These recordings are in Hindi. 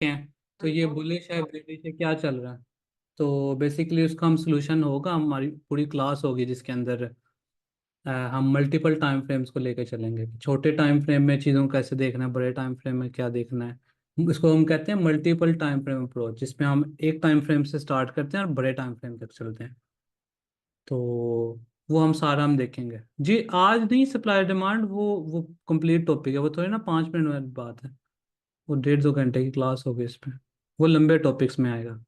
हैं तो ये बुलिश है बेरिश है क्या चल रहा है। तो बेसिकली उसका हम सोल्यूशन होगा, हमारी पूरी क्लास होगी जिसके अंदर हम मल्टीपल टाइम फ्रेम्स को लेकर चलेंगे। छोटे टाइम फ्रेम में चीज़ों को कैसे देखना है, बड़े टाइम फ्रेम में क्या देखना है। इसको हम कहते हैं मल्टीपल टाइम फ्रेम अप्रोच, जिसमें हम एक टाइम फ्रेम से स्टार्ट करते हैं और बड़े टाइम फ्रेम तक चलते हैं। तो वो हम देखेंगे जी। आज नहीं, सप्लाई डिमांड वो कंप्लीट टॉपिक है, वो थोड़ी ना 5 मिनट वाली बात है। वो 1.5 2 घंटे की क्लास होगी इस पे, वो लंबे टॉपिक्स में आएगा।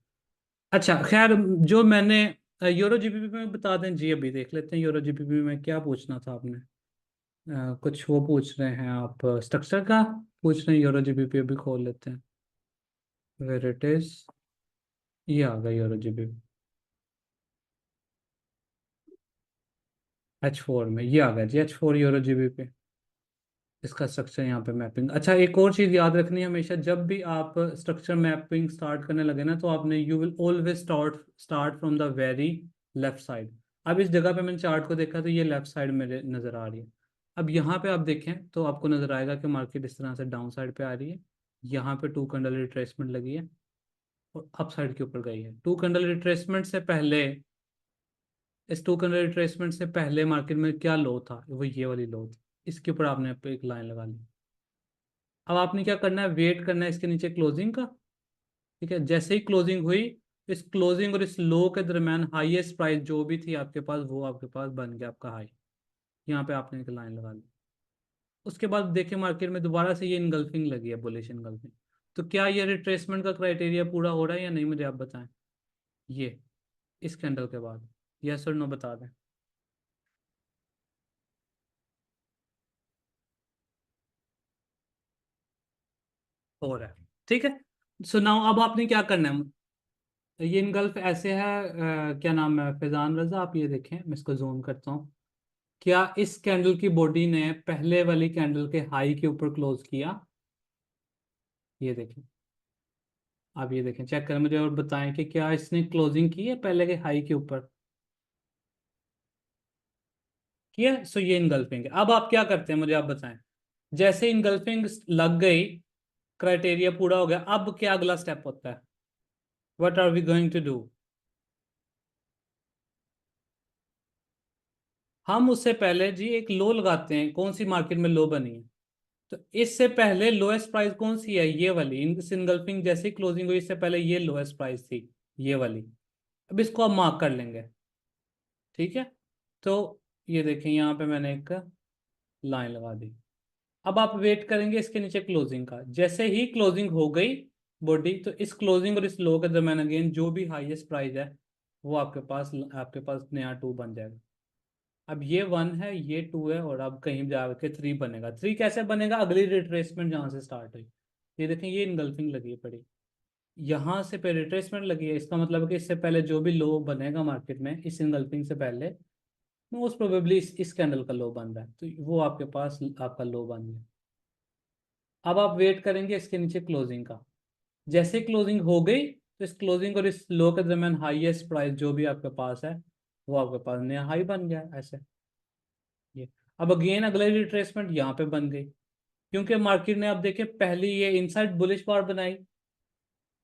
अच्छा खैर, जो मैंने यूरो जीबीपी में बता दें जी, अभी देख लेते हैं यूरो जीबीपी में क्या पूछना था आपने। कुछ वो पूछ रहे हैं आप, स्ट्रक्चर का पूछ रहे हैं। यूरो जीबीपी अभी खोल लेते हैं, वेर इट इज। ये आ गया यूरो जीबीपी H4 में, ये आ गया जी H4 यूरो जीबीपी। इसका स्ट्रक्चर यहाँ पे मैपिंग। अच्छा, एक और चीज़ याद रखनी है, हमेशा जब भी आप स्ट्रक्चर मैपिंग स्टार्ट करने लगे ना, तो आपने you will always start start from the very left side. अब इस जगह पे मैंने चार्ट को देखा तो ये लेफ्ट साइड मेरे नज़र आ रही है। अब यहाँ पे आप देखें तो आपको नज़र आएगा कि मार्केट इस तरह से डाउन साइड पे आ रही है। यहाँ पे 2 कैंडल रिट्रेसमेंट लगी है और अप साइड के ऊपर गई है। 2 कैंडल रिट्रेसमेंट से पहले, इस 2 कैंडल रिट्रेसमेंट से पहले मार्केट में क्या लो था, वो ये वाली लो थी। इसके ऊपर आपने एक लाइन लगा ली। अब आपने क्या करना है, वेट करना है इसके नीचे क्लोजिंग का। ठीक है, जैसे ही क्लोजिंग हुई, इस क्लोजिंग और इस लो के दरमियान हाईएस्ट प्राइस जो भी थी आपके पास, वो आपके पास बन गया आपका हाई। यहाँ पे आपने एक लाइन लगा ली। उसके बाद देखिए मार्केट में दोबारा से ये इनगल्फिंग लगी है, बुलिश इनगल्फिंग। तो क्या ये रिट्रेसमेंट का क्राइटेरिया पूरा हो रहा है या नहीं, मुझे आप बताएं। ये इस कैंडल के बाद यस और नो बता दें। हो रहा है, ठीक है। सो नाउ अब आपने क्या करना है। ये इनगल्फ ऐसे है, क्या नाम है, फैजान रजा, आप ये देखें, मैं इसको जूम करता हूँ। क्या इस कैंडल की बॉडी ने पहले वाली कैंडल के हाई के ऊपर क्लोज किया। ये देखें, आप ये देखें, चेक करें मुझे और बताएं कि क्या इसने क्लोजिंग की है पहले के हाई के ऊपर। किया, सो ये इनगल्फिंग है। अब आप क्या करते हैं मुझे आप बताएं। जैसे इनगल्फिंग लग गई, क्राइटेरिया पूरा हो गया, अब क्या अगला स्टेप होता है। What are we going to do. हम उससे पहले जी एक लो लगाते हैं। कौन सी मार्केट में लो बनी है, तो इससे पहले लोएस्ट प्राइस कौन सी है, ये वाली। इस इनगल्फिंग जैसे क्लोजिंग हुई, इससे पहले ये लोएस्ट प्राइस थी, ये वाली। अब इसको आप मार्क कर लेंगे, ठीक है। तो ये देखें, यहाँ पे मैंने एक लाइन लगा दी। अब आप वेट करेंगे इसके नीचे क्लोजिंग का। जैसे ही क्लोजिंग हो गई बॉडी, तो इस क्लोजिंग और इस लो के दरम्यान अगेन जो भी हाईएस्ट प्राइस है, वो आपके पास नया टू बन जाएगा। अब ये वन है, ये टू है, और अब कहीं जाके थ्री बनेगा। थ्री कैसे बनेगा, अगली रिट्रेसमेंट जहां से स्टार्ट हुई। ये देखें, ये इनगल्फिंग लगी है पड़ी, यहाँ से पे रिट्रेसमेंट लगी है। इसका मतलब है कि इससे पहले जो भी लो बनेगा मार्केट में, इस इनगल्फिंग से पहले, मोस्ट प्रोबेबली इस कैंडल का लो बन रहा है, तो वो आपके पास आपका लो बन गया। अब आप वेट करेंगे इसके नीचे क्लोजिंग का। जैसे क्लोजिंग हो गई, तो इस क्लोजिंग और इस लो के दरमियान हाईएस्ट प्राइस जो भी आपके पास है, वो आपके पास नया हाई बन गया है, ऐसे। ये अब अगेन अगले रिट्रेसमेंट यहाँ पे बन गई, क्योंकि मार्केट ने अब देखे पहली ये इनसाइड बुलिश बार बनाई,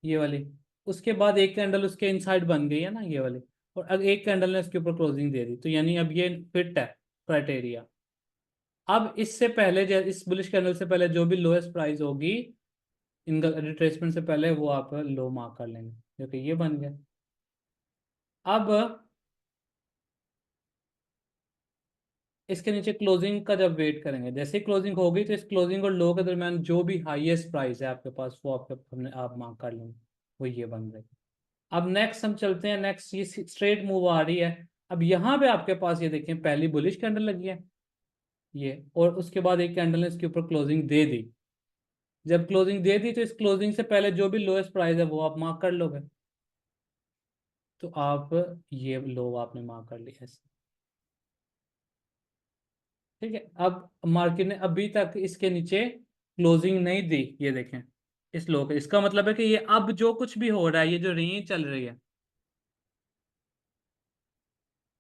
ये वाली। उसके बाद एक कैंडल उसके इनसाइड बन गई है ना, ये वाली। और अब एक कैंडल ने उसके ऊपर क्लोजिंग दे दी, तो यानी अब ये फिट है क्राइटेरिया। अब इससे पहले इस बुलिश कैंडल से पहले जो भी लोएस्ट प्राइस होगी इन रिट्रेसमेंट से पहले, वो आप लो मार्क कर लेंगे, क्योंकि ये बन गया। अब इसके नीचे क्लोजिंग का जब वेट करेंगे, जैसे ही क्लोजिंग होगी, तो इस क्लोजिंग और लो के दरमियान जो भी हाईएस्ट प्राइस है आपके पास, वो आपके हमने आप मार्क कर लेंगे, वो ये बन गई। अब नेक्स्ट हम चलते हैं, नेक्स्ट ये स्ट्रेट मूव आ रही है। अब यहाँ पे आपके पास ये देखें, पहली बुलिश कैंडल लगी है ये, और उसके बाद एक कैंडल ने इसके ऊपर क्लोजिंग दे दी। जब क्लोजिंग दे दी, तो इस क्लोजिंग से पहले जो भी लोएस्ट प्राइस है, वो आप मार्क कर लोगे। तो आप ये लो आपने मार्क कर लिया ऐसे, ठीक है। अब मार्केट ने अभी तक इसके नीचे क्लोजिंग नहीं दी, ये देखें, इस लो के। इसका मतलब है कि ये अब जो कुछ भी हो रहा है, ये जो रेंज चल रही है,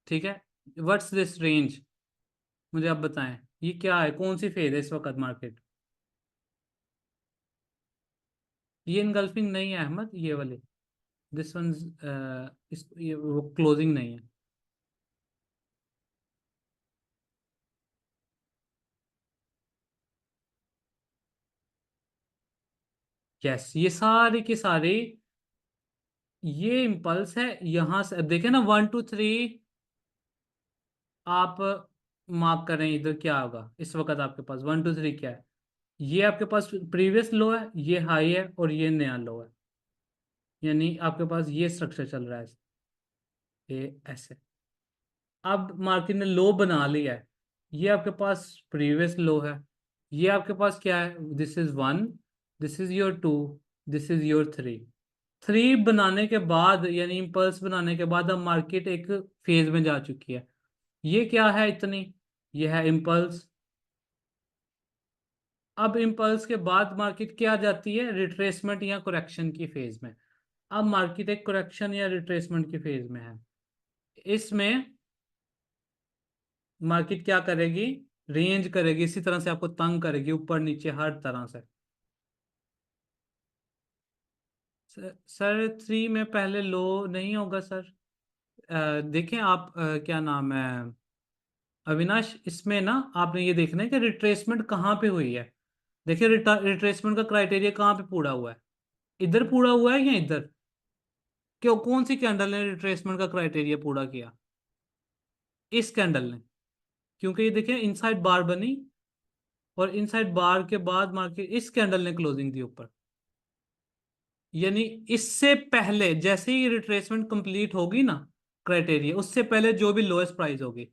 ठीक है। व्हाट्स दिस रेंज, मुझे आप बताएं, ये क्या है, कौन सी फेज है इस वक्त मार्केट। ये इनगल्फिंग नहीं है अहमद, ये वाली, दिस वन, इस ये वो क्लोजिंग नहीं है। यस, ये सारी की सारी, ये इम्पल्स है। यहां से देखे ना, 1 2 3, आप मार्क करें इधर क्या होगा इस वक्त आपके पास। 1 2 3 क्या है? ये आपके पास प्रीवियस लो है, ये हाई है, और ये नया लो है। यानी आपके पास ये स्ट्रक्चर चल रहा है, ये ऐसे। अब मार्केट ने लो बना लिया है। ये आपके पास प्रीवियस लो है। ये आपके पास क्या है? This is 1, this is your 2, this is your 3। 3 बनाने के बाद, यानी इम्पल्स बनाने के बाद, अब मार्केट एक फेज में जा चुकी है। ये क्या है इतनी? ये है इम्पल्स। अब इम्पल्स के बाद मार्केट क्या जाती है? रिट्रेसमेंट या करेक्शन की फेज में। अब मार्केट एक करेक्शन या रिट्रेसमेंट की फेज में है। इसमें मार्केट क्या करेगी? रेंज करेगी, इसी तरह से आपको तंग करेगी, ऊपर नीचे हर तरह से। सर 3 में पहले लो नहीं होगा सर। देखें आप, क्या नाम है अविनाश, इसमें ना आपने ये देखना है कि रिट्रेसमेंट कहाँ पे हुई है। देखिए, रिट्रेसमेंट का क्राइटेरिया कहाँ पे पूरा हुआ है? इधर पूरा हुआ है या इधर? क्यों, कौन सी कैंडल ने रिट्रेसमेंट का क्राइटेरिया पूरा किया? इस कैंडल ने। क्योंकि ये देखिए इनसाइड बार बनी, और इनसाइड बार के बाद मार्केट इस कैंडल ने क्लोजिंग दी ऊपर। यानी इससे पहले जैसे ही रिट्रेसमेंट कंप्लीट होगी ना, क्राइटेरिया, उससे पहले जो भी लोएस्ट प्राइस होगी।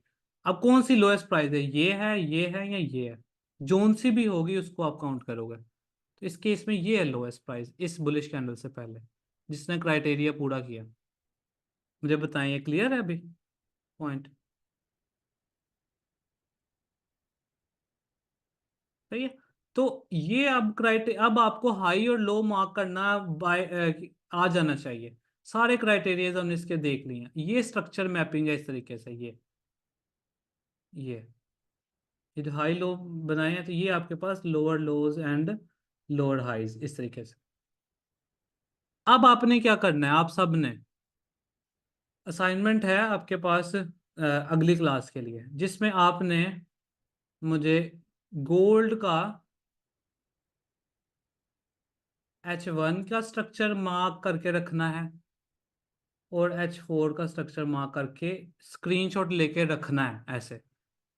अब कौन सी लोएस्ट प्राइस है? ये है या ये है? जोन सी भी होगी उसको आप काउंट करोगे। तो इस केस में ये है लोएस्ट प्राइस इस बुलिश कैंडल से पहले, जिसने क्राइटेरिया पूरा किया। मुझे बताएं, ये क्लियर है अभी पॉइंट? सही है। तो ये अब अब आपको हाई और लो मार्क करना बाय आ जाना चाहिए। सारे क्राइटेरियाज हमने इसके देख लिए हैं। ये स्ट्रक्चर मैपिंग है इस तरीके से। ये ये जो हाई लो बनाए हैं, तो ये आपके पास lower lows and lower highs इस तरीके से। अब आपने क्या करना है, आप सब ने असाइनमेंट है आपके पास अगली क्लास के लिए, जिसमें आपने मुझे गोल्ड का H1 का स्ट्रक्चर मार्क करके रखना है, और H4 का स्ट्रक्चर मार्क करके स्क्रीनशॉट लेके रखना है ऐसे,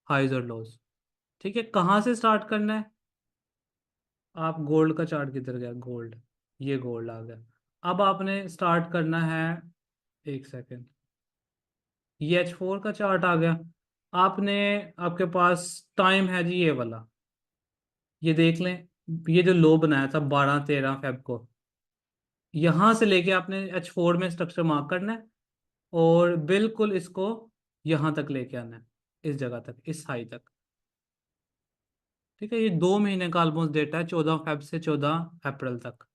हाइज और लोज। ठीक है, कहाँ से स्टार्ट करना है? आप गोल्ड का चार्ट किधर गया? गोल्ड, ये गोल्ड आ गया। अब आपने स्टार्ट करना है, एक सेकेंड, ये H4 का चार्ट आ गया। आपने, आपके पास टाइम है जी ये वाला, ये देख लें। ये जो लो बनाया था 12 13 फेब को, यहाँ से लेके आपने H4 में स्ट्रक्चर मार्क करना है, और बिल्कुल इसको यहाँ तक लेके आना है, इस जगह तक, इस हाई तक। ठीक है, ये 2 महीने का ऑलमोस्ट डेटा है, 14 फेब से 14 अप्रैल तक।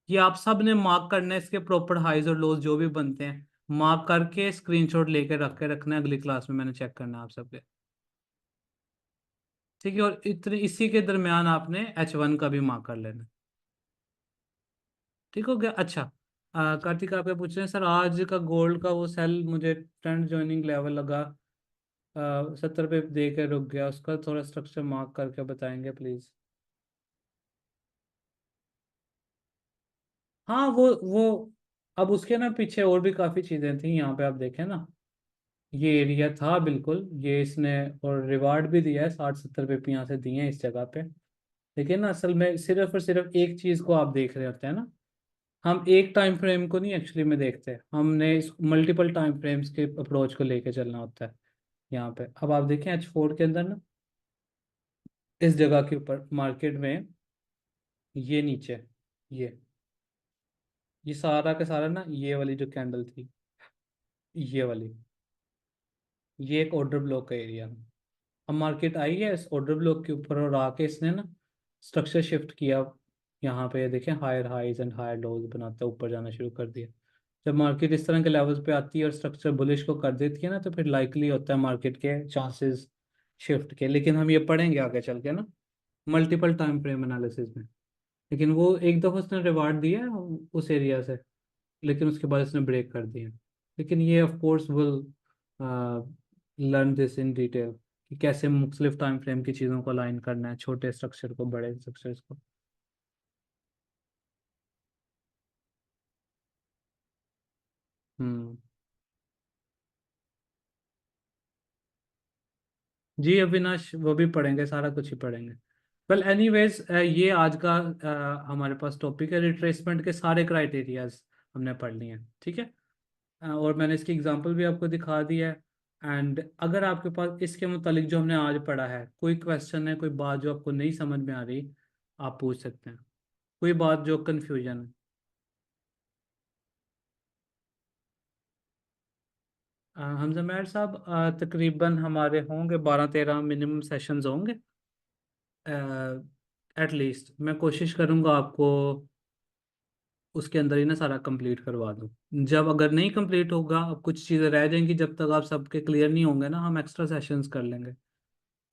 ये आप सब ने मार्क करना है, इसके प्रॉपर हाइज और लोज जो भी बनते हैं मार्क करके स्क्रीनशॉट लेके रख के रखना है। अगली क्लास में मैंने चेक करना है आप सबके। ठीक है, और इतने इसी के दरमियान आपने H1 का भी मार्क कर लेना। ठीक हो गया? अच्छा, कार्तिक आप क्या पूछ रहे हैं सर? आज का गोल्ड का वो सेल मुझे ट्रेंड ज्वाइनिंग लेवल लगा 70 पे दे के रुक गया, उसका थोड़ा स्ट्रक्चर मार्क करके बताएंगे प्लीज। हाँ, वो अब उसके ना पीछे और भी काफ़ी चीज़ें थी, यहाँ पे आप देखें ना, ये एरिया था बिल्कुल, ये इसने और रिवार्ड भी दिया है, 60 70 यहाँ से दिए हैं इस जगह पे। लेकिन ना असल में सिर्फ और सिर्फ एक चीज़ को आप देख रहे होते हैं ना, हम एक टाइम फ्रेम को नहीं एक्चुअली में देखते, हमने इस मल्टीपल टाइम फ्रेम्स के अप्रोच को लेके चलना होता है। यहाँ पे अब आप देखें H4 के अंदर ना, इस जगह के ऊपर मार्केट में, ये नीचे, ये ये सारा का सारा ना, ये वाली जो कैंडल थी, ये वाली, ये एक ऑर्डर ब्लॉक का एरिया है। अब मार्केट आई है इस ऑर्डर ब्लॉक के ऊपर, और आके इसने ना स्ट्रक्चर शिफ्ट किया। यहाँ पे ये देखें, higher highs and higher lows बनाता ऊपर जाना शुरू कर दिया। जब मार्केट इस तरह के लेवल्स पे आती है और स्ट्रक्चर बुलिश को कर देती है ना, तो फिर लाइकली होता है मार्केट के चांसेस शिफ्ट के। लेकिन हम ये पढ़ेंगे आगे चल के ना, मल्टीपल टाइम फ्रेम एनालिसिस में। लेकिन वो एक दफ़ा उसने रिवार्ड दिया उस एरिया से, लेकिन उसके बाद उसने ब्रेक कर दिया। लेकिन ये of course will learn this in detail कि कैसे मुख्तलिफ टाइम फ्रेम की चीज़ों को अलाइन करना है, छोटे स्ट्रक्चर को, बड़े स्ट्रक्चर्स को। हम्म। जी अविनाश, वो भी पढ़ेंगे, सारा कुछ ही पढ़ेंगे। वेल एनीवेज, ये आज का हमारे पास टॉपिक है, रिट्रेसमेंट के सारे क्राइटेरियाज हमने पढ़ लिए हैं, ठीक है। और मैंने इसकी एग्जांपल भी आपको दिखा दी है। एंड अगर आपके पास इसके मुतालिक जो हमने आज पढ़ा है कोई क्वेश्चन है, कोई बात जो आपको नहीं समझ में आ रही, आप पूछ सकते हैं। कोई बात जो कंफ्यूजन है। हमजा मैर साहब, तकरीबन हमारे होंगे 12-13 मिनिमम सेशंस होंगे। एटलीस्ट मैं कोशिश करूंगा आपको उसके अंदर ही ना सारा कंप्लीट करवा दूं। जब अगर नहीं कंप्लीट होगा, अब कुछ चीज़ें रह जाएंगी, जब तक आप सबके क्लियर नहीं होंगे ना, हम एक्स्ट्रा सेशंस कर लेंगे।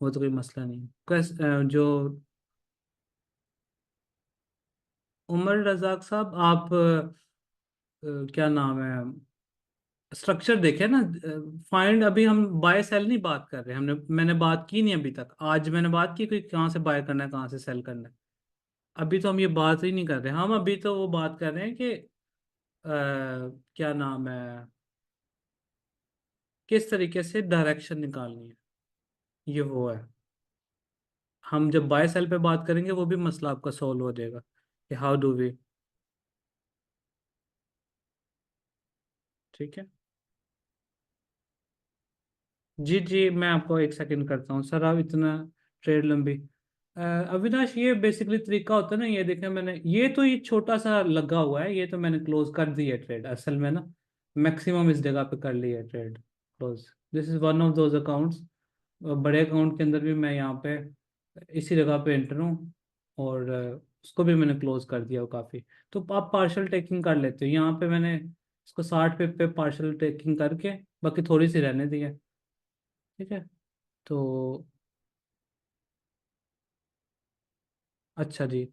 वो तो कोई मसला नहीं। जो उमर रजाक साहब, आप क्या नाम है, स्ट्रक्चर देखे ना। फाइंड, अभी हम बाय सेल नहीं बात कर रहे, हमने मैंने बात की नहीं अभी तक। आज मैंने बात की कि कहाँ से बाय करना है, कहाँ से सेल करना है। अभी तो हम ये बात ही नहीं कर रहे, हम अभी तो वो बात कर रहे हैं कि क्या नाम है, किस तरीके से डायरेक्शन निकालनी है, ये वो है। हम जब बाय सेल पे बात करेंगे वो भी मसला आपका सॉल्व हो जाएगा कि हाउ डू वी। ठीक है। जी जी, मैं आपको एक सेकंड करता हूँ सर, आप इतना ट्रेड लंबी। अविनाश, ये बेसिकली तरीका होता है ना, ये देखें मैंने, ये छोटा सा लगा हुआ है, ये तो मैंने क्लोज कर दी है ट्रेड असल में ना। मैक्सिमम इस जगह पे कर ली है trade close. This is one of those accounts. बड़े अकाउंट के अंदर भी मैं यहाँ पे इसी जगह पे एंटर हूँ, और उसको भी मैंने क्लोज कर दिया वो काफ़ी। तो आप पार्शल टेकिंग कर लेते हो, यहाँ पे मैंने इसको 60 पे पार्शल टेकिंग करके बाकी थोड़ी सी रहने दी है। ठीक है। तो अच्छा जी।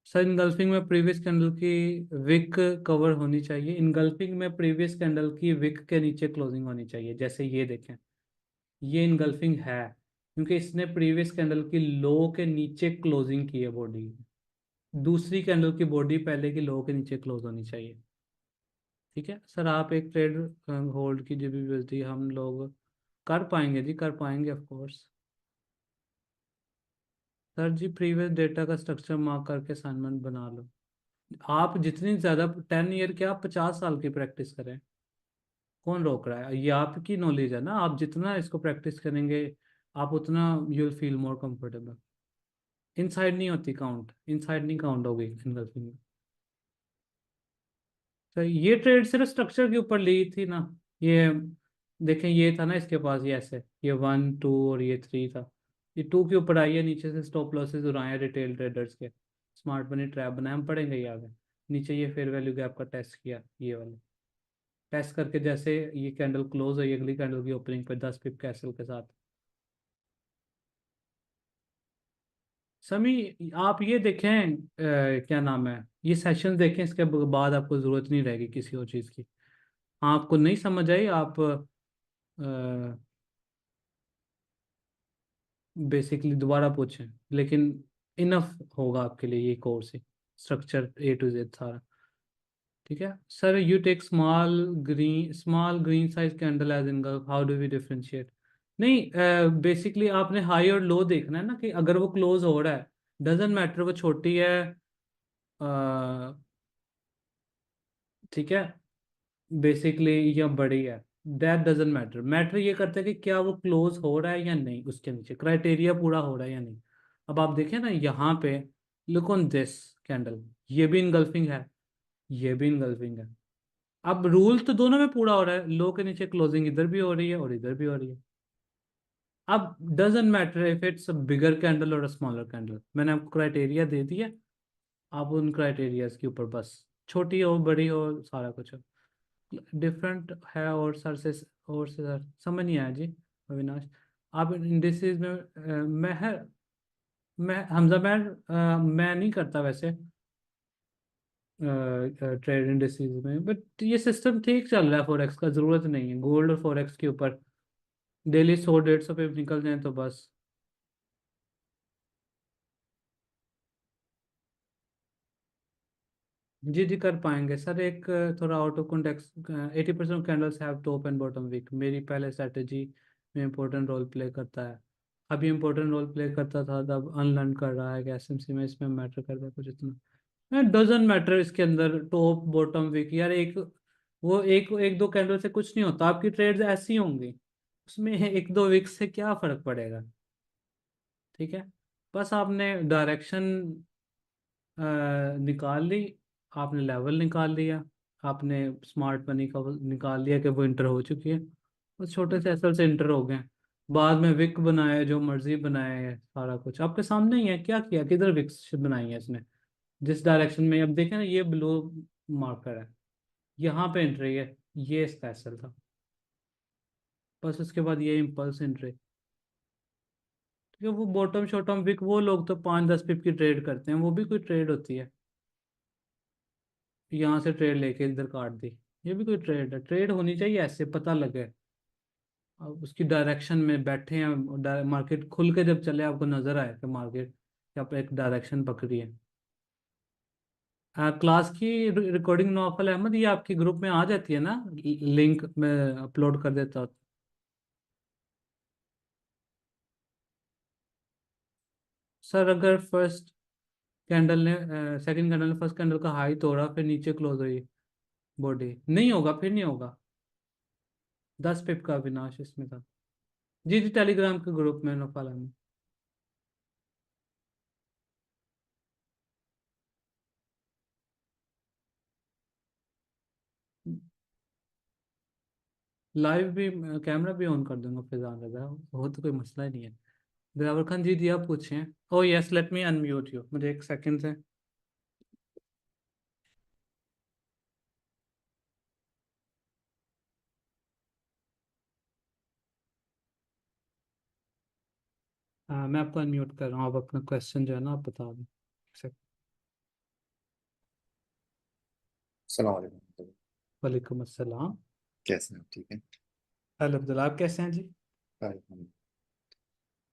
सर, इनगल्फिंग में प्रीवियस कैंडल की विक कवर होनी चाहिए। इनगल्फिंग में प्रीवियस कैंडल की विक के नीचे क्लोजिंग होनी चाहिए, जैसे ये देखें, ये इनगल्फिंग है क्योंकि इसने प्रीवियस कैंडल की लो के नीचे क्लोजिंग की है बॉडी। दूसरी कैंडल की बॉडी पहले की लो के नीचे क्लोज होनी चाहिए। ठीक है सर, आप एक ट्रेड होल्ड की, जब भी हम लोग कर पाएंगे जी, कर पाएंगे ऑफ कोर्स। सर जी, प्रीवियस डेटा का स्ट्रक्चर मार्क करके असाइनमेंट बना लो। आप जितनी ज़्यादा 10 ईयर के, आप 50 साल की प्रैक्टिस करें। कौन रोक रहा है? ये आपकी नॉलेज है ना, आप जितना इसको प्रैक्टिस करेंगे आप उतना you will feel more comfortable. Inside नहीं होती काउंट, इनसाइड नहीं काउंट होगी इनगल्फिंग में। तो ये ट्रेड सिर्फ स्ट्रक्चर के ऊपर ली थी ना। ये देखें, ये था ना इसके पास, ये ऐसे, ये 1 2 और ये 3 था। ये 2 के ऊपर आई है, नीचे से स्टॉप लॉसेस उड़ाए हैं रिटेल ट्रेडर्स के। स्मार्ट मनी ट्रैप बनाया, हम पढ़ेंगे ये आगे। नीचे ये फेयर वैल्यू गैप का टेस्ट किया, ये वाला टेस्ट करके, जैसे ये कैंडल क्लोज हुई अगली कैंडल की ओपनिंग पे 10 पिप कैसल के साथ। समी, आप ये देखें, क्या नाम है, ये सेशन देखें, इसके बाद आपको ज़रूरत नहीं रहेगी किसी और चीज़ की। आपको नहीं समझ आई, आप बेसिकली दोबारा पूछें, लेकिन इनफ होगा आपके लिए ये कोर्स ही, स्ट्रक्चर A to Z सारा। ठीक है sir, you take small green size candle as in, how do we differentiate? नहीं, बेसिकली आपने हाई और लो देखना है ना, कि अगर वो क्लोज हो रहा है, डजेंट मैटर वो छोटी है, ठीक है, बेसिकली या बड़ी है, दैट डजेंट मैटर। मैटर ये करता है कि क्या वो क्लोज हो रहा है या नहीं, उसके नीचे क्राइटेरिया पूरा हो रहा है या नहीं। अब आप देखें ना यहाँ पे, लुक ऑन दिस कैंडल, ये भी इनगल्फिंग है, ये भी इनगल्फिंग है। अब रूल तो दोनों में पूरा हो रहा है, लो के नीचे क्लोजिंग इधर भी हो रही है और इधर भी हो रही है। अब doesn't matter if it's a bigger candle और अ स्मॉलर कैंडल, मैंने आपको क्राइटेरिया दे दिया। आप उन क्राइटेरियाज के ऊपर बस, छोटी हो बड़ी हो सारा कुछ हो, डिफरेंट है। और से सर समझ नहीं आया जी अविनाश। आप इंडिसेज में मैं है, मैं हमजा मैं नहीं करता वैसे ट्रेड इंडस्ट्रीज में, बट ये सिस्टम ठीक चल रहा है फॉरेक्स का, ज़रूरत नहीं है गोल्ड और फॉरेक्स के ऊपर डेली 100 150 पे निकल जाए तो बस। जी जी कर पाएंगे सर। एक थोड़ा out of context, 80% candles have top and bottom weak मेरी पहले स्ट्रेटेजी में इंपॉर्टेंट रोल प्ले करता है। अभी इंपॉर्टेंट रोल प्ले करता था, तब अनलर्न कर रहा है कि एसएमसी में इसमें मैटर करता है कुछ इतना। डजंट मैटर इसके अंदर टॉप बॉटम वीक यार, एक वो एक एक दो कैंडल से कुछ नहीं होता, आपकी ट्रेड्स ऐसी होंगी, उसमें एक दो वीक से क्या फर्क पड़ेगा। ठीक है, बस आपने डायरेक्शन निकाल ली, आपने लेवल निकाल लिया, आपने स्मार्ट मनी का वो निकाल लिया कि वो इंटर हो चुकी है, बस छोटे से एसएल से इंटर हो गए। बाद में विक बनाए, जो मर्जी बनाए है, सारा कुछ आपके सामने ही है। क्या किया, किधर विक्स बनाई है इसने, जिस डायरेक्शन में अब देखें ना, ये ब्लू मार्कर है, यहाँ पे एंट्री है, ये इसका एसएल था, बस उसके बाद ये इम्पल्स एंट्री। क्योंकि वो बॉटम शॉटम विक, वो लोग तो 5 10 पिप की ट्रेड करते हैं, वो भी कोई ट्रेड होती है। यहाँ से ट्रेड लेके इधर काट दी, ये भी कोई ट्रेड है? ट्रेड होनी चाहिए ऐसे पता लगे, अब उसकी डायरेक्शन में बैठे हैं, मार्केट खुल के जब चले आपको नजर आए कि मार्केट आप एक डायरेक्शन पकड़ी है। क्लास की रिकॉर्डिंग नौफल अहमद, ये आपके ग्रुप में आ जाती है ना, लिंक में अपलोड कर देता हूँ। सर अगर फर्स्ट कैंडल ने सेकंड कैंडल ने फर्स्ट कैंडल का हाई तोड़ा, फिर नीचे क्लोज हुई, बॉडी नहीं होगा, फिर नहीं होगा। 10 पिप का विनाश इसमें था। जी जी टेलीग्राम के ग्रुप में नौफल अहमद। लाइव भी, कैमरा भी ऑन कर दूंगा, फिर ध्यान रहेगा, वो तो कोई मसला ही नहीं है। दिलावर खान जी जी आप पूछें। ओ yes, let me unmute you, मुझे एक सेकंड से। मैं आपको अनम्यूट कर रहा हूँ, आप अपना क्वेश्चन जो है ना आप बता दें। सलाम वालेकुम। वालेकुम अस्सलाम। कैसे हैं आप? ठीक है। अल्हम्दुलिल्लाह, आप कैसे हैं जी? हाय,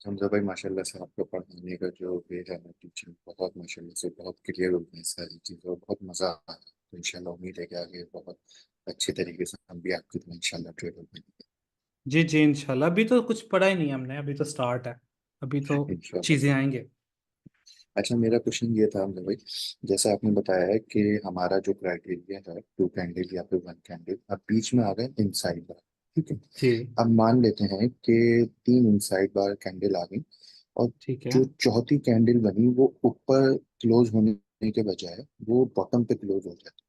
हमजा भाई माशाल्लाह से आपका पढ़ाने का जो वे है ना, टीचिंग बहुत माशाल्लाह से बहुत क्लियर होती है सारी चीज़ें, और बहुत मज़ा आता है। तो इंशाल्लाह उम्मीद है कि आगे बहुत अच्छे तरीके से हम भी आपकी तरह इंशाल्लाह ट्रेड हो जी जी इंशाल्लाह, अभी तो कुछ पढ़ा ही नहीं हमने, अभी तो स्टार्ट है, अभी तो इंशाल्लाह। चीज़ें आएंगे। अच्छा, मेरा क्वेश्चन ये था हमजा भाई, जैसा आपने बताया है कि हमारा जो क्राइटेरिया है 2 कैंडल या फिर 1 कैंडल, अब बीच में आ गए इनसाइड बार। ठीक है। जी अब मान लेते हैं कि 3 इनसाइड बार कैंडल आ गई, और ठीक है। जो चौथी कैंडल बनी वो ऊपर क्लोज होने के बजाय वो बॉटम पे क्लोज हो जाती,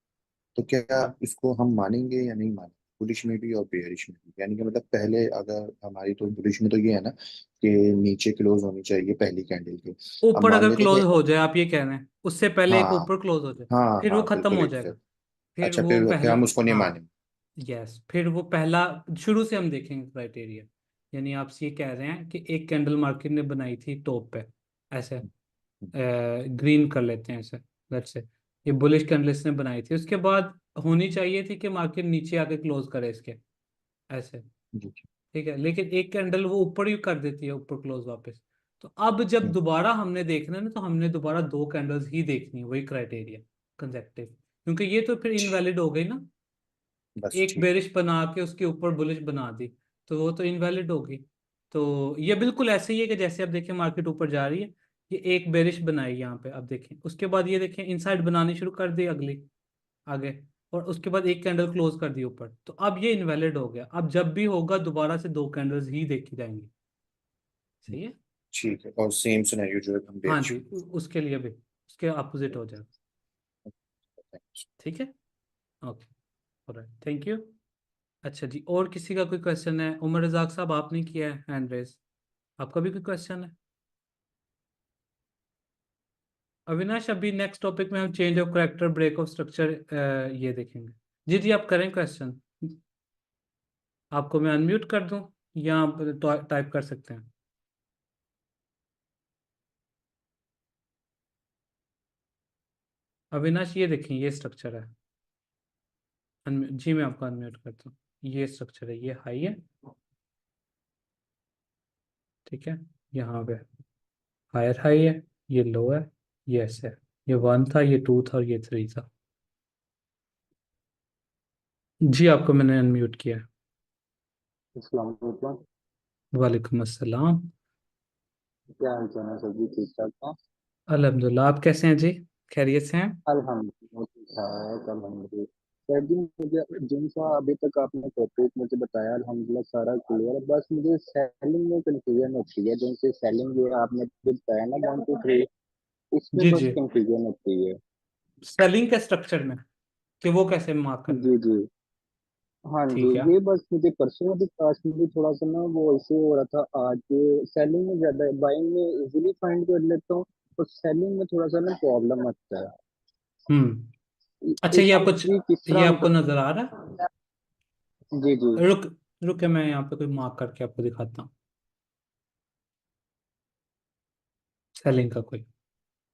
तो क्या इसको हम मानेंगे या नहीं मानेंगे? बुलिश में भी और बेयरिश में भी, यानी कि मतलब पहले अगर हमारी, तो बुलिश में तो ये है ना कि नीचे क्लोज होनी चाहिए पहली कैंडल के। अब ऊपर मान अगर लेते क्लोज कि हो जाए, आप ये कह रहे हैं उससे पहले एक हाँ ऊपर क्लोज हो जाए, हाँ फिर वो हाँ, खत्म बिल्कुल हो जाएगा। एग्जैक्ट। फिर अच्छा, वो फिर पहला, हम उसको नहीं हाँ, मानेंगे? यस, फिर वो पहला, शुरू से हम देखेंगे क्राइटेरिया। यानी आप ये कह रहे हैं कि एक कैंडल मार्केट ने बनाई थी टॉप पे, ऐसे ग्रीन कर लेते हैं ऐसे, लेट्स से ये बुलिश कैंडल इसने बनाई थी, उसके बाद होनी चाहिए थी कि मार्केट नीचे आके क्लोज करे इसके, ऐसे। जी जी। ठीक है, लेकिन एक कैंडल वो ऊपर ही कर देती है, ऊपर क्लोज वापस। तो अब जब हम्म, दोबारा हमने देखना है ना, तो हमने दोबारा दो कैंडल्स ही देखनी है, वही क्राइटेरिया, कंसेक्टिव, क्योंकि ये तो फिर इनवैलिड हो गई ना। बस एक ठीक। बेरिश बना के उसके ऊपर बुलिश बना दी, तो वो तो इनवैलिड होगी। तो ये बिल्कुल ऐसे ही है कि जैसे अब देखें मार्केट ऊपर जा रही है, ये एक बेरिश बनाई यहाँ पे, अब देखें उसके बाद ये देखें इनसाइड बनानी शुरू कर दी अगली, आगे, और उसके बाद एक कैंडल क्लोज कर दी ऊपर, तो अब ये इनवैलिड हो गया। अब जब भी होगा दोबारा से दो कैंडल्स ही देखी जाएंगी। सही है। ठीक है, और सेम सिनेरियो जो है हम हाँ बेरिश जी, उसके लिए भी उसके अपोजिट में। हो जाएगा। ठीक है। Okay, alright, thank you. अच्छा जी, और किसी का कोई क्वेश्चन है? उमर रजाक साहब आपने किया है हैंड रेज, आपका भी कोई क्वेश्चन है? अविनाश, अभी नेक्स्ट टॉपिक में हम change of character, break of structure ये देखेंगे। जी जी आप करें क्वेश्चन, आपको मैं अनम्यूट कर दूं या टाइप कर सकते हैं? अविनाश ये देखें, ये स्ट्रक्चर है। जी मैं आपको अनम्यूट करता हूँ। ये स्ट्रक्चर है, ये हाई है, ठीक है। यहाँ पे हायर हाई है, ये लो है, ये ऐसे है। ये 1 था, ये 2 था और ये 3 था। जी आपको मैंने अनम्यूट किया है। अस्सलाम वालेकुम। वालेकुम अस्सलाम। क्या हाल चाल है सर जी, ठीक ठाक है? अल्हम्दुलिल्लाह, आप कैसे हैं जी? खैरियत से हैं? अल्हम्दुलिल्लाह ठीक ठाक अल्हम्दुलिल्लाह। सर जी मुझे जिन सा अभी तक आपने टॉपिक मुझे बताया अल्हम्दुलिल्लाह सारा क्लियर है, बस मुझे सेलिंग में कंफ्यूजन होती है। जिनसे सेलिंग ये आपने जो बताया ना 1 2 3, इसमें जी बस जी। कंफ्यूजन होती है। सेलिंग के स्ट्रक्चर में कि वो कैसे मार्क करना है। जी जी। हाँ जी, ठीक है। ये बस मुझे पर्सनली पास में भी थोड़ा सा ना वो इशू हो रहा था आज। सेलिंग में ज्यादा, बाइंग में इजीली फाइंड कर लेता हूँ और सेलिंग में थोड़ा सा ना प्रॉब्लम आता है। अच्छा, ये आपको जी किस ये तरह हम आपको नजर आ रहा जी जी। है? रुक रुक के मैं यहाँ पे कोई मार्क करके आपको दिखाता हूँ। सेलिंग का कोई,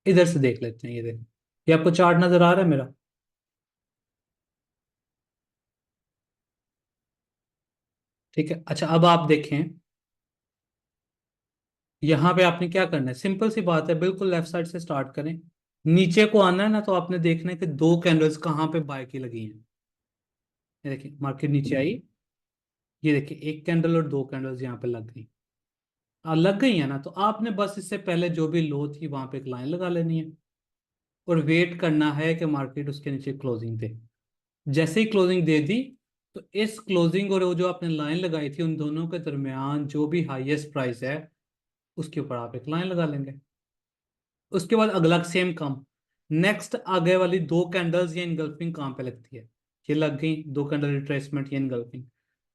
इधर से देख लेते हैं। ये देख, ये आपको चार्ट नजर आ रहा है मेरा? ठीक है। अच्छा, अब आप देखें, यहाँ पे आपने क्या करना है, सिंपल सी बात है, बिल्कुल लेफ्ट साइड से स्टार्ट करें। नीचे को आना है ना, तो आपने देखना है कि दो कैंडल्स कहाँ पे बाय की लगी हैं। ये देखिए, मार्केट नीचे आई, ये देखिए एक कैंडल और दो कैंडल्स यहाँ पे लग गई। लग गई है ना, तो आपने बस इससे पहले जो भी लो थी वहां पे एक लाइन लगा लेनी है और वेट करना है कि मार्केट उसके नीचे क्लोजिंग दे। जैसे ही क्लोजिंग दे दी, तो इस क्लोजिंग और वो जो आपने लाइन लगाई थी, उन दोनों के दरमियान जो भी हाईएस्ट प्राइस है उसके ऊपर आप एक लाइन लगा लेंगे। उसके बाद अगला सेम काम, नेक्स्ट आगे वाली दो कैंडल्स या इनगल्फिंग कहाँ पे लगती है? ये लग गई दो कैंडल रिट्रेसमेंट या इनगल्फिंग।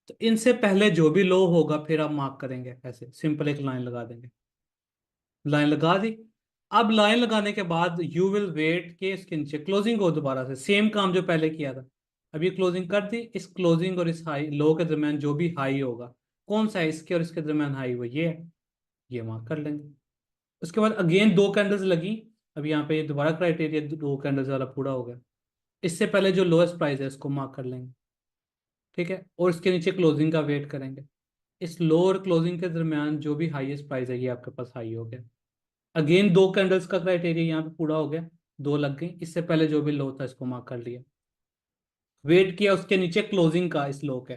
तो इनसे पहले जो भी लो होगा फिर आप मार्क करेंगे, ऐसे सिंपल एक लाइन लगा देंगे। लाइन लगा दी। अब लाइन लगाने के बाद यू विल वेट के इसके नीचे क्लोजिंग हो, दोबारा से सेम काम जो पहले किया था। अब ये क्लोजिंग कर दी, इस क्लोजिंग और इस हाई लो के दरमियान जो भी हाई होगा, कौन सा है इसके और इसके दरमियान हाई, वो ये है, ये मार्क कर लेंगे। उसके बाद अगेन दो कैंडल्स लगी। अब यहाँ पे ये दोबारा क्राइटेरिया दो कैंडल्स वाला पूरा हो गया। इससे पहले जो लोएस्ट प्राइस है उसको मार्क कर लेंगे, ठीक है, और इसके नीचे क्लोजिंग का वेट करेंगे। इस लो और क्लोजिंग के दरमियान जो भी हाईएस्ट प्राइस है ये आपके पास हाई हो गया। अगेन दो कैंडल्स का क्राइटेरिया यहाँ पे पूरा हो गया, दो लग गई। इससे पहले जो भी लो था इसको मार्क कर लिया, वेट किया उसके नीचे क्लोजिंग का, इस लो के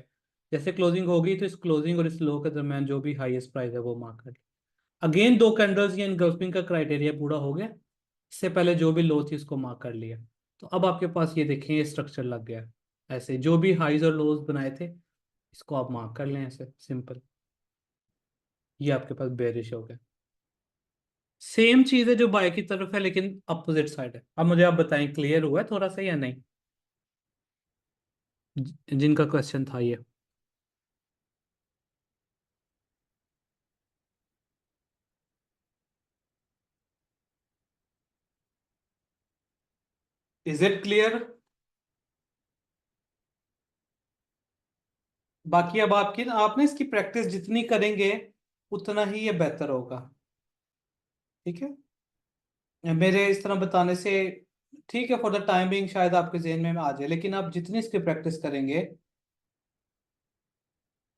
जैसे क्लोजिंग होगी तो इस क्लोजिंग और इस लो के दरमियान जो भी हाईएस्ट प्राइस है वो मार्क कर लिया। अगेन दो कैंडल्स या इनगल्फिंग का क्राइटेरिया पूरा हो गया, इससे पहले जो भी लो थी उसको मार्क कर लिया। तो अब आपके पास ये देखें, ये स्ट्रक्चर लग गया। ऐसे जो भी हाईज और लोज बनाए थे इसको आप मार्क कर लें, ऐसे सिंपल। ये आपके पास बेरिश हो गया। सेम चीज है जो बाय की तरफ है, लेकिन अपोजिट साइड है। अब मुझे आप बताएं, क्लियर हुआ है थोड़ा सा या नहीं? जिनका क्वेश्चन था ये। Is it clear? बाकी अब आपकी ना, आपने इसकी प्रैक्टिस जितनी करेंगे उतना ही ये बेहतर होगा, ठीक है। मेरे इस तरह बताने से, ठीक है, फॉर द टाइमिंग शायद आपके जहन में आ जाए, लेकिन आप जितनी इसकी प्रैक्टिस करेंगे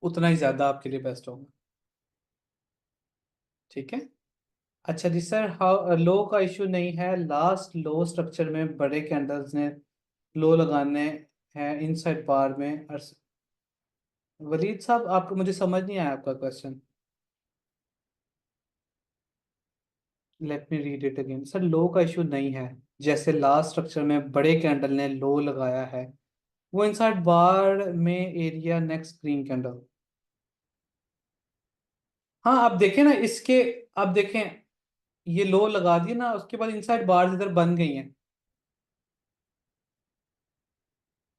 उतना ही ज्यादा आपके लिए बेस्ट होगा, ठीक है। अच्छा जी सर, हाउ लो का इशू नहीं है, लास्ट लो स्ट्रक्चर में बड़े कैंडल्स ने लो लगाने हैं इनसाइड बार में। वलीद साहब, आपको मुझे समझ नहीं आया आपका question. Let me read it again sir, low का इशू नहीं है। जैसे लास्ट स्ट्रक्चर में बड़े कैंडल ने लो लगाया है, वो इनसाइड बार में एरिया नेक्स्ट ग्रीन कैंडल। हाँ, आप देखें ना इसके, आप देखें ये लो लगा दिए ना, उसके बाद इनसाइड बार इधर बन गई हैं,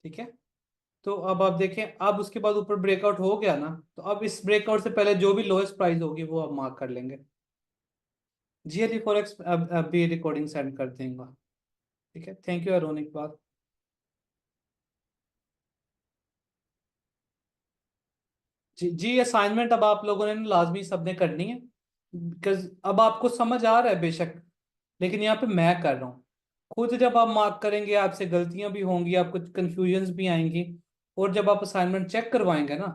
ठीक है। तो अब आप देखें, अब उसके बाद ऊपर ब्रेकआउट हो गया ना, तो अब इस ब्रेकआउट से पहले जो भी लोएस्ट प्राइस होगी वो आप मार्क कर लेंगे। जीएलई फॉरेक्स अब भी रिकॉर्डिंग सेंड कर देंगे, ठीक है। थैंक यू अरोनिक बात। जी जी, असाइनमेंट अब आप लोगों ने ना लाजमी सबने करनी है, बिकॉज अब आपको समझ आ रहा है बेशक, लेकिन यहाँ पे मैं कर रहा हूँ। खुद जब आप मार्क करेंगे आपसे गलतियां भी होंगी, आपको कंफ्यूजन्स भी आएंगी, और जब आप असाइनमेंट चेक करवाएंगे ना,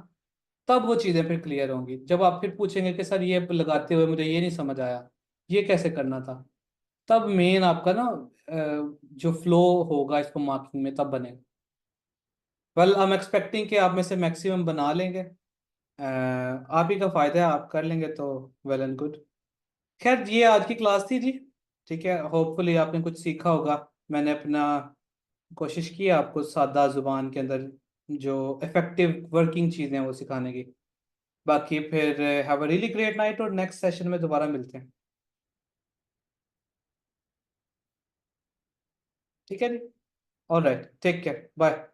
तब वो चीज़ें फिर क्लियर होंगी। जब आप फिर पूछेंगे कि सर ये लगाते हुए मुझे ये नहीं समझ आया, ये कैसे करना था, तब मेन आपका ना जो फ्लो होगा इसको मार्किंग में तब बनेगा। वेल आई एम एक्सपेक्टिंग कि आप में से मैक्सिमम बना लेंगे। आप ही का फायदा है, आप कर लेंगे तो वेल एंड गुड। खैर ये आज की क्लास थी जी। ठीक है, होपफुली आपने कुछ सीखा होगा। मैंने अपना कोशिश की है आपको सादा जुबान के अंदर जो इफेक्टिव वर्किंग चीज़ें हैं वो सिखाने की। बाकी फिर have a really great night, और नेक्स्ट सेशन में दोबारा मिलते हैं। ठीक है जी, all right, take care, bye.